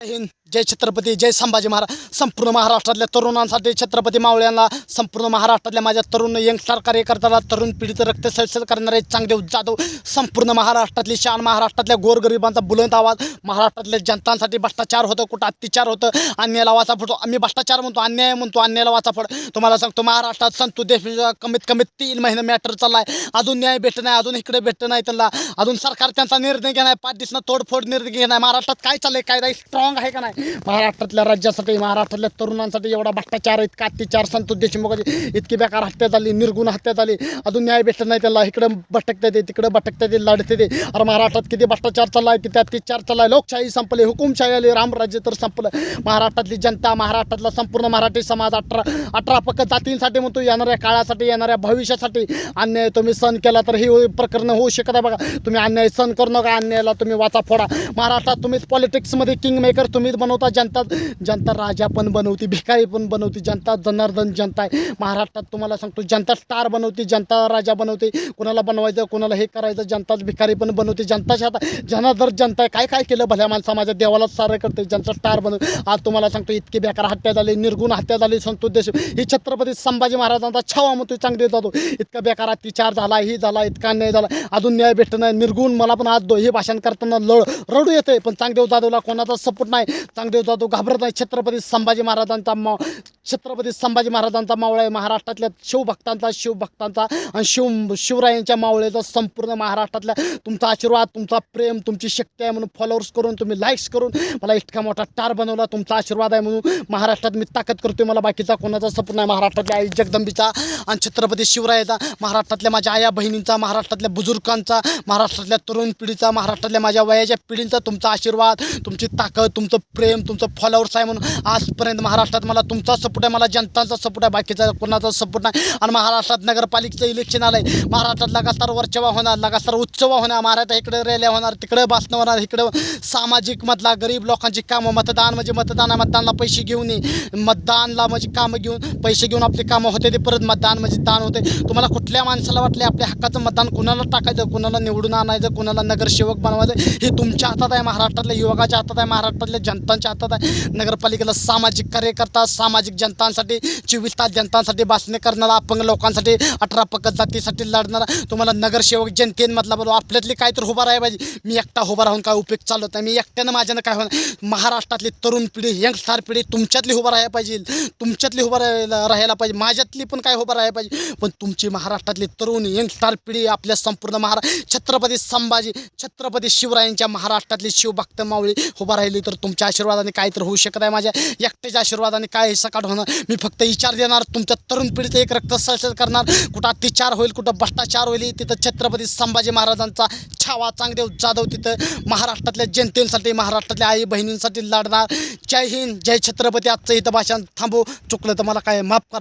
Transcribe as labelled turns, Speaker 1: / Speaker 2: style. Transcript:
Speaker 1: हिंद जय छत्रपती जय संभाजी महाराज. संपूर्ण महाराष्ट्रातल्या तरुणांसाठी छत्रपती मावळ्यांना, संपूर्ण महाराष्ट्रातल्या माझ्या तरुण यंगस्टर कार्यकर्त्याला, तरुण पिढीचं रक्त सलसल करणारे चांगदेव जाधव, संपूर्ण महाराष्ट्रातली शान, महाराष्ट्रातल्या गोरगरिबांचा बुलंद आवाज, महाराष्ट्रातल्या जनतांसाठी भ्रष्टाचार होतं, कुठं अत्याचार होतं, अन्यायाला वाचा फोडतो. आम्ही भ्रष्टाचार म्हणतो, अन्याय म्हणतो, अन्यायाला वाचा फोड. तुम्हाला सांगतो महाराष्ट्रात संतू देशमुख कमीत कमी 3 महिने मॅटर चाललाय, अजून न्याय भेटत नाही, अजून इकडे भेटत नाही त्यांना, अजून सरकार त्यांचा निर्णय घेणार, 5 दिवसांना तोडफोड निर्णय घेणार. महाराष्ट्रात काय चाललंय, कायदा स्ट्रॉंग आहे का नाही? महाराष्ट्रातल्या राज्यासाठी, महाराष्ट्रातल्या तरुणांसाठी एवढा भ्रष्टाचार, इतका अत्याचार, संतोष देशमुखाची इतकी बेकार हत्या झाली, निर्गुण हत्या झाली, अजून न्याय भेटत नाही त्याला, इकडं भटकते ते, तिकडं भटकते ते, लढते ते. अरे महाराष्ट्रात किती भ्रष्टाचार चाललाय, किती अत्याचार चाललाय. लोकशाही संपली, हुकुमशाही आली, रामराज्य तर संपलं. महाराष्ट्रातली जनता, महाराष्ट्रातला संपूर्ण मराठी समाज 18 पक्क जातींसाठी म्हणतो, येणाऱ्या काळासाठी, येणाऱ्या भविष्यासाठी अन्याय तुम्ही सहन केला तर ही प्रकरण होऊ शकत आहे. बघा, तुम्ही अन्याय सहन करू नका, अन्यायाला तुम्ही वाचा फोडा. महाराष्ट्रात तुम्ही पॉलिटिक्समध्ये किंग मेकर तुम्हीच बनवता. जनता राजा पण बनवती, भिकारी पण बनवती, जनता जनार्दन जनता आहे. महाराष्ट्रात तुम्हाला सांगतो, जनता स्टार बनवती, जनता राजा बनवते, कोणाला बनवायचं, कोणाला हे करायचं, जनताच भिकारी पण बनवते. जनताच्या हातात जनार्दन जनता आहे. काय काय केलं भल्या माणसा, माझ्या देवालाच सारं करते, जनता स्टार बनवते. आज तुम्हाला सांगतो, इतकी बेकार हत्या झाली, निर्गुण हत्या झाली, संतोष देशमुख ही छत्रपती संभाजी महाराजांचा छावा म्हणतो, चांगले जातो. इतका बेकार अत्याचार झाला, ही झाला, इतका अन्याय झाला, अजून न्याय भेटत नाही, निर्गुण. मला पण आज हे भाषण करताना रडू येते, पण चांगदेव जाधवला कोणाचा सपोर्ट नाही. चांगदेव जाधव घाबरत नाही. छत्रपती संभाजी महाराजांचा मावळा आहे. महाराष्ट्रातल्या शिवभक्तांचा आणि शिवरायांच्या मावळ्याचा संपूर्ण महाराष्ट्रातल्या तुमचा आशीर्वाद, तुमचा प्रेम, तुमची शक्ती आहे म्हणून फॉलोअर्स करून, तुम्ही लाईक्स करून मला इतका मोठा स्टार बनवला. तुमचा आशीर्वाद आहे म्हणून महाराष्ट्रात मी ताकद करतोय. मला बाकीचा कोणाचा सपोर्ट नाही. महाराष्ट्रातल्या आई जगदंबीचा आणि छत्रपती शिवरायाचा, महाराष्ट्रातल्या माझ्या आया बहिणींचा, महाराष्ट्रातल्या बुजुर्गांचा, महाराष्ट्रातल्या तरुण पिढीचा, महाराष्ट्रातल्या माझ्या वयाच्या पिढींचा तुमचा आशीर्वाद, तुमची ताकद, तुमचं प्रेम, तुमचं फॉलोअर्स आहे म्हणून आजपर्यंत महाराष्ट्रात मला तुमचा सपोर्ट आहे, मला जनतांचा सपोर्ट आहे, बाकीचा कोणाचा सपोर्ट नाही. आणि महाराष्ट्रात नगरपालिकेचं इलेक्शन आलंय, महाराष्ट्रात लगातार वरचवा होणार, लगातार उत्सव होणार, महाराष्ट्रात इकडे रॅल्या होणार, तिकडे भाषणं होणार, इकडे सामाजिक मधला गरीब लोकांची कामं, मतदान म्हणजे मतदान आहे, मतदानला पैसे घेऊन मतदानला म्हणजे कामं घेऊन पैसे घेऊन आपली कामं होते, ते परत मतदान म्हणजे दान होते. तुम्हाला कुठल्या माणसाला वाटले आपल्या हक्काचं मतदान कुणाला टाकायचं, कुणाला निवडून आणायचं, कुणाला नगरसेवक बनवायचं, हे तुमच्या हातात आहे, महाराष्ट्रातल्या युवकाच्या हातात आहे, महाराष्ट्रातल्या जनतांच्या हातात आहे. नगरपालिकेला सामाजिक कार्यकर्ता, सामाजिक जनतांसाठी 24 तास जनतांसाठी भाषणे करणारा, अपंग लोकांसाठी, 18 पक्क जातीसाठी लढणारा तुम्हाला नगरसेवक जनतेमधला बोलवा. आपल्यातली काय तर उभा राहायला पाहिजे. मी एकटा उभा राहून काय उपयोग चालवत नाही, मी एकट्यानं माझ्यानं काय होणार. महाराष्ट्रातली तरुण पिढी, यंगस्टार पिढी तुमच्यातली उभा राहायला पाहिजे, तुमच्यातली उभा राहायला पाहिजे, माझ्यातली पण काय उभा राहायला पाहिजे. पण तुमची महाराष्ट्रातली तरुण यंगस्टार पिढी आपल्या संपूर्ण छत्रपती शिवरायांच्या महाराष्ट्रातली शिवभक्त मावळी उभा राहिली तर तुमच्या आशीर्वादाने काय तर होऊ शकत आहे. माझ्या एकट्याच्या आशीर्वादाने काय सकाळ होणार. मी फक्त विचार देणार, तुमच्या तरुण पिढीचं एक रक्त सलसल करणार. कुठं अत्याचार होईल, कुठं भ्रष्टाचार होईल, तिथं छत्रपती संभाजी महाराजांचा छावा चांगदेव जाधव तिथं महाराष्ट्रातल्या जनतेसाठी, महाराष्ट्रातल्या आई बहिणींसाठी लढणार. जय हिंद जय छत्रपती. आजचं इथं भाषण थांबू, चुकलं तर मला काय माफ करा.